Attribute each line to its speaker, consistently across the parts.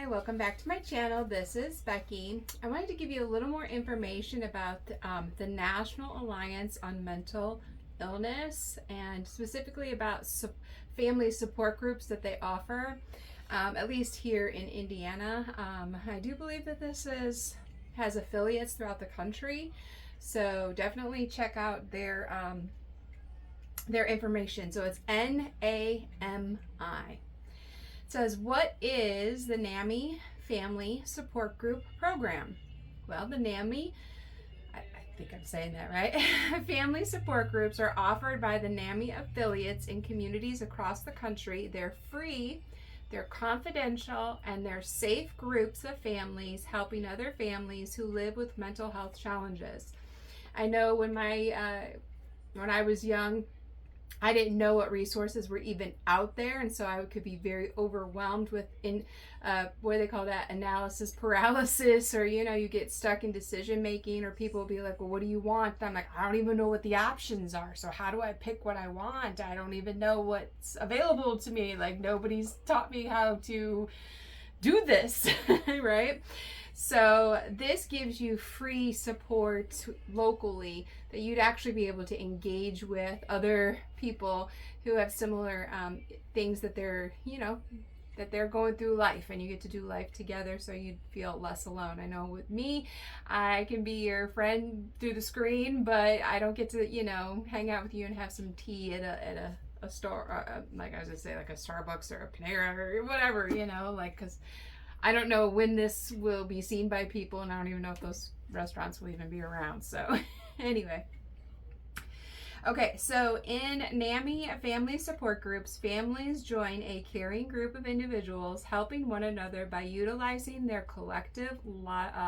Speaker 1: Hi, welcome back to my channel. This is Becky. I wanted to give you a little more information about the National Alliance on Mental Illness and specifically about family support groups that they offer, at least here in Indiana. I do believe that this has affiliates throughout the country, so definitely check out their information. So it's NAMI. Says, what is the NAMI Family Support Group Program? Well, the NAMI, I think I'm saying that right, family support groups are offered by the NAMI affiliates in communities across the country. They're free, they're confidential, and they're safe groups of families helping other families who live with mental health challenges. I know when I was young, I didn't know what resources were even out there, and so I could be very overwhelmed with what do they call that, analysis paralysis, or you get stuck in decision making, or people will be like, well, what do you want? I'm like, I don't even know what the options are, so how do I pick what I want? I don't even know what's available to me. Like, nobody's taught me how to do this. Right? So this gives you free support locally that you'd actually be able to engage with other people who have similar things that they're going through life, and you get to do life together, so you'd feel less alone. I know with me, I can be your friend through the screen, but I don't get to hang out with you and have some tea at a store, like I was gonna say, like a Starbucks or a Panera or whatever, because I don't know when this will be seen by people, and I don't even know if those restaurants will even be around. So anyway. Okay, so in NAMI family support groups, families join a caring group of individuals helping one another by utilizing their collective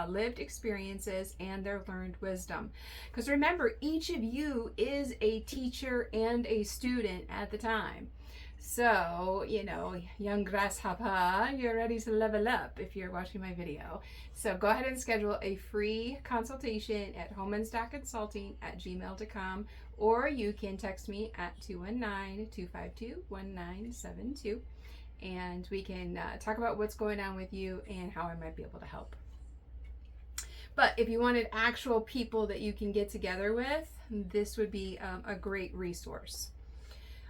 Speaker 1: lived experiences and their learned wisdom. Because remember, each of you is a teacher and a student at the time. So, young grasshopper, you're ready to level up if you're watching my video. So go ahead and schedule a free consultation at homeandstackconsulting@gmail.com, or you can text me at 219-252-1972, and we can talk about what's going on with you and how I might be able to help. But if you wanted actual people that you can get together with, this would be a great resource.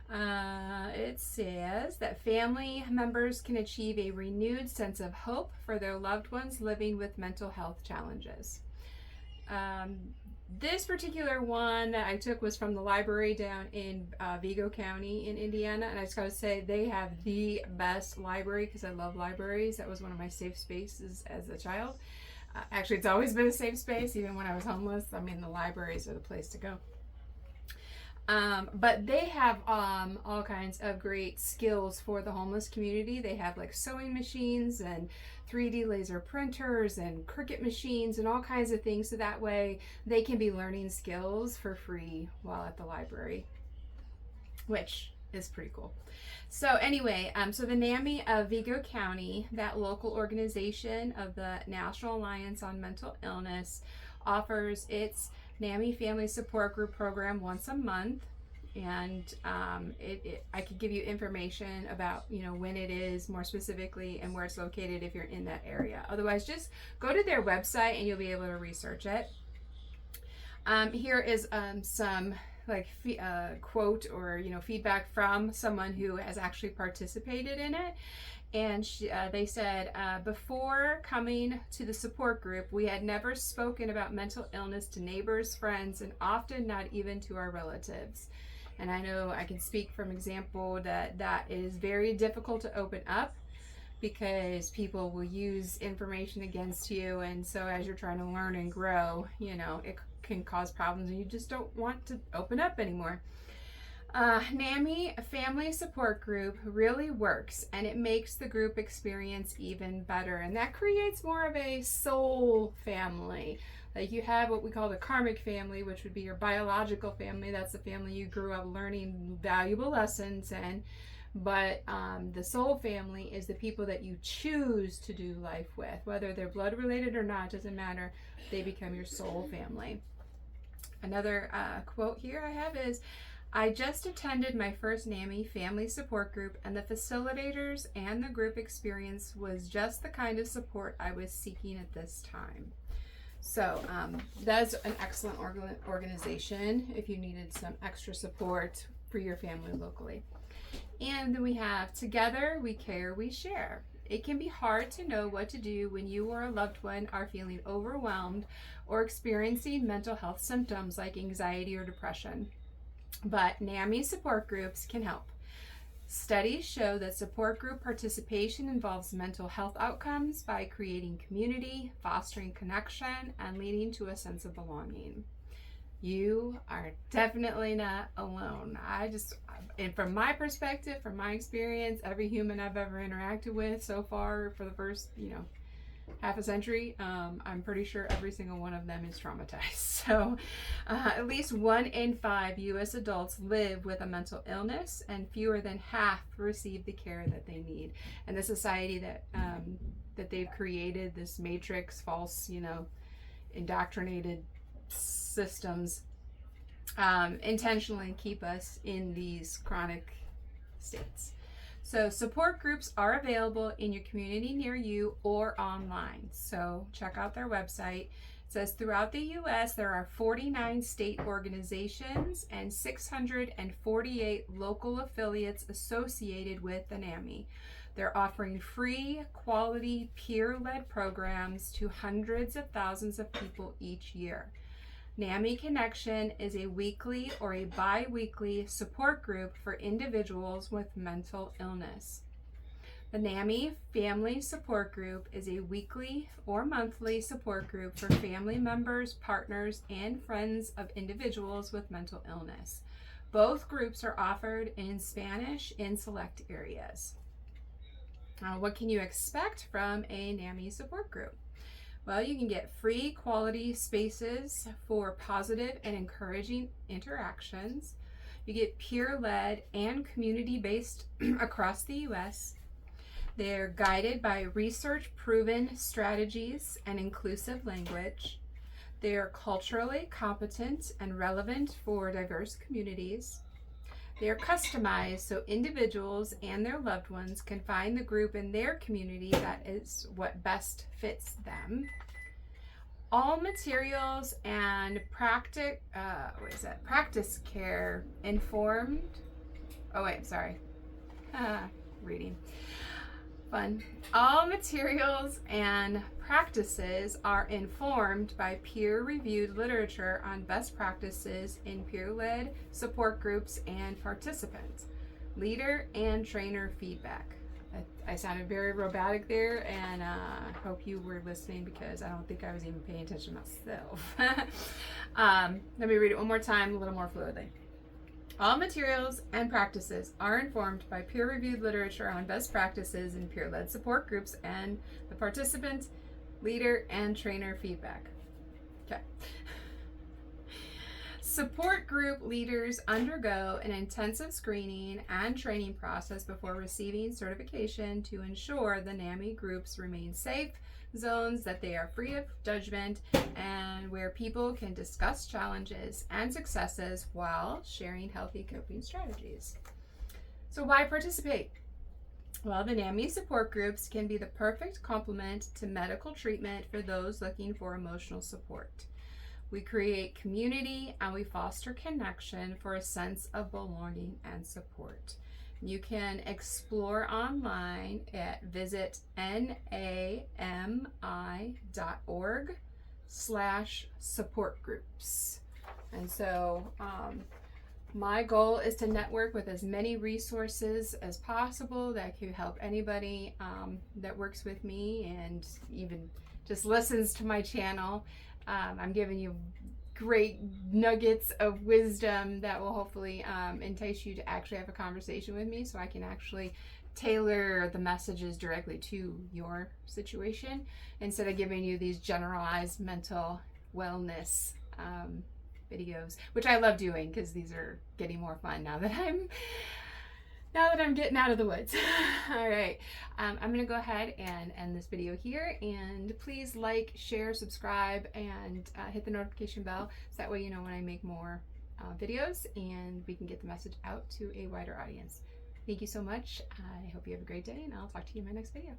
Speaker 1: It says that family members can achieve a renewed sense of hope for their loved ones living with mental health challenges. This particular one that I took was from the library down in Vigo County in Indiana, and I just gotta say, they have the best library because I love libraries. That was one of my safe spaces as a child. Actually, it's always been a safe space, even when I was homeless. I mean, the libraries are the place to go. But they have all kinds of great skills for the homeless community. They have like sewing machines and 3D laser printers and Cricut machines and all kinds of things, so that way they can be learning skills for free while at the library, which is pretty cool. So anyway, so the NAMI of Vigo County, that local organization of the National Alliance on Mental Illness, offers its NAMI Family Support Group program once a month, and I could give you information about when it is more specifically and where it's located if you're in that area. Otherwise, just go to their website and you'll be able to research it. Here is some quote or feedback from someone who has actually participated in it. And they said, before coming to the support group, we had never spoken about mental illness to neighbors, friends, and often not even to our relatives. And I know I can speak from example that is very difficult to open up, because people will use information against you. And so as you're trying to learn and grow, it can cause problems, and you just don't want to open up anymore. NAMI Family Support Group really works, and it makes the group experience even better, and that creates more of a soul family. Like, you have what we call the karmic family, which would be your biological family. That's the family you grew up learning valuable lessons in. But the soul family is the people that you choose to do life with, whether they're blood related or not, doesn't matter. They become your soul family. Another quote here I have is, I just attended my first NAMI family support group, and the facilitators and the group experience was just the kind of support I was seeking at this time. So that's an excellent organization if you needed some extra support for your family locally. And then we have Together We Care, We Share. It can be hard to know what to do when you or a loved one are feeling overwhelmed or experiencing mental health symptoms like anxiety or depression. But NAMI support groups can help. Studies show that support group participation involves mental health outcomes by creating community, fostering connection, and leading to a sense of belonging. You are definitely not alone. And from my perspective, from my experience, every human I've ever interacted with so far for the first, half a century, I'm pretty sure every single one of them is traumatized. So at least 1 in 5 U.S. adults live with a mental illness, and fewer than half receive the care that they need. And the society that they've created, this matrix, false, indoctrinated systems, intentionally keep us in these chronic states. So support groups are available in your community near you or online. So check out their website. It says throughout the U.S. there are 49 state organizations and 648 local affiliates associated with the NAMI. They're offering free, quality, peer-led programs to hundreds of thousands of people each year. NAMI Connection is a weekly or a bi-weekly support group for individuals with mental illness. The NAMI Family Support Group is a weekly or monthly support group for family members, partners, and friends of individuals with mental illness. Both groups are offered in Spanish in select areas. What can you expect from a NAMI support group? Well, you can get free quality spaces for positive and encouraging interactions. You get peer-led and community-based across the U.S. They're guided by research-proven strategies and inclusive language. They are culturally competent and relevant for diverse communities. They are customized so individuals and their loved ones can find the group in their community that is what best fits them. All materials and practice care informed. Reading. Fun. All materials and practices are informed by peer-reviewed literature on best practices in peer-led support groups and participants. Leader and trainer feedback. I sounded very robotic there, and I hope you were listening because I don't think I was even paying attention myself. Let me read it one more time, a little more fluidly. All materials and practices are informed by peer-reviewed literature on best practices in peer-led support groups and the participant, leader, and trainer feedback. Okay. Support group leaders undergo an intensive screening and training process before receiving certification to ensure the NAMI groups remain safe zones, that they are free of judgment, and where people can discuss challenges and successes while sharing healthy coping strategies. So why participate? Well, the NAMI support groups can be the perfect complement to medical treatment for those looking for emotional support. We create community and we foster connection for a sense of belonging and support. You can explore online at visit nami.org/support groups. And so my goal is to network with as many resources as possible that could help anybody that works with me and even just listens to my channel. I'm giving you great nuggets of wisdom that will hopefully entice you to actually have a conversation with me, so I can actually tailor the messages directly to your situation instead of giving you these generalized mental wellness videos, which I love doing because these are getting more fun now that I'm getting out of the woods. All right, I'm going to go ahead and end this video here, and please like, share, subscribe, and hit the notification bell so that way you know when I make more videos, and we can get the message out to a wider audience. Thank you so much. I hope you have a great day, and I'll talk to you in my next video.